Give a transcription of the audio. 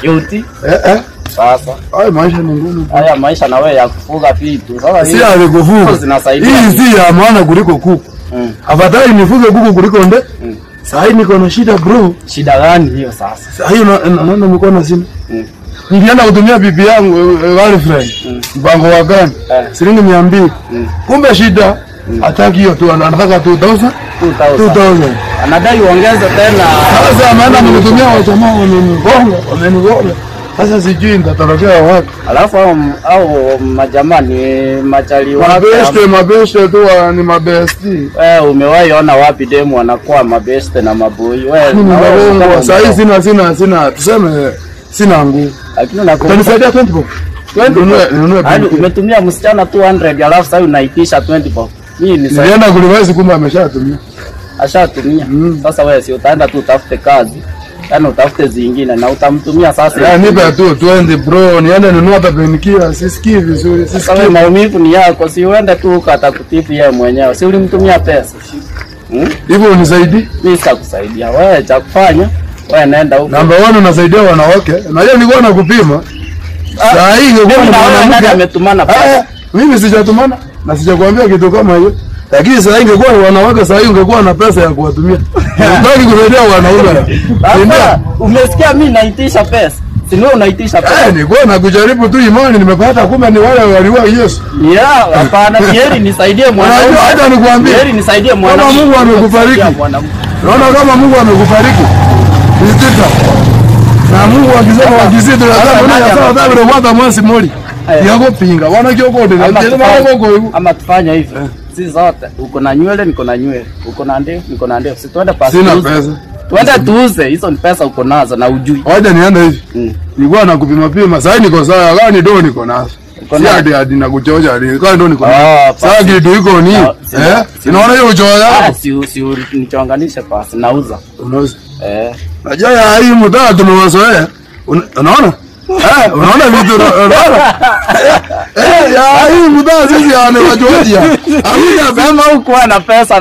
Cute. Sasa. Haya maisha ni ngumu. Haya maisha na wewe ya kufuga vitu. Sasa si ya kufuga. Zinasaidia. Hii si ya maana kuliko kuku. Afadhali nifuge kuku kuliko nde. Sasa hii niko na shida bro. Shida gani hiyo sasa? Sasa hiyo naona mko na simu. Nilienda kutumia bibi yangu girlfriend. Mpango wa gani? Shilingi 200. Kumbe shida hataki hiyo tu, anataka 2000. Anadai uongeze tena. Sasa ameenda kutumia wajamaa wamenigonga. Sasa sijui nitatokea wapi. Alafu au majamaa ni machali wapi? Mabeste tu ni mabesti. Umewahi ona wapi demo wanakuwa mabeste na maboi? Sasa hizi sina tuseme sina nguvu. Lakini nakupa. Unanisaidia 20 bob. 20 bob. Umetumia msichana 200 alafu sasa unaitisha 20 bob. Mimi nilienda kulivaizi kumbe ameshatumia. Ashatumia. Sasa wewe si utaenda tu utafute kazi. Yaani utafute zingine na utamtumia sasa. Nipe tu 20 bro, niende ninunue hata penikia, sisikii vizuri. Sasa maumivu ni yako, si uende tu ukatakutibu yeye mwenyewe. Si ulimtumia pesa. Hivyo unisaidie? Mimi sitakusaidia. Wewe cha kufanya, wewe nenda huko. Namba 1 unasaidia wanawake. Na yeye nilikuwa nakupima. Saa hii ingekuwa ni mwanamke ametumana pesa. Mimi sijatumana na sijakwambia kitu kama hiyo. Lakini sasa ingekuwa ni wanawake, sasa hiyo ungekuwa na pesa ya kuwatumia. Unataka kusaidia wanaume. Umesikia mimi naitisha pesa. Si wewe unaitisha pesa. Nilikuwa nakujaribu tu imani nimepata, kumbe ni wale waliwa Yesu. Hapana, heri nisaidie mwanaume. Hata nikwambie. Heri nisaidie mwanaume. Kama Mungu amekubariki. Naona kama Mungu amekubariki. Nitita. Na Mungu akisema wakizidi na sababu ndio ndio mwanzo mwezi moli. Yako pinga. Wana kioko ndio. Ama tufanya hivi. Sisi zote uko na nywele niko na nywele. Uko na ndevu niko na ndevu. Si tuende pasi. Sina pesa. Tuende tuuze. Hizo ni pesa uko nazo na ujui. Waje niende hivi. Nilikuwa nakupima pima. Sasa niko sawa. Gani ndio niko nazo. Si hadi na kuchoja hadi. Gani ndio niko nazo. Sasa kitu iko ni unaona hiyo uchoja yako? Si nichonganishe pasi nauza. Unauza. Najua ya hii mtaa tumewazoea. Unaona? Unaona vitu unaona? Ya hii mtaa sisi ane wajoji. Amina kama uko na pesa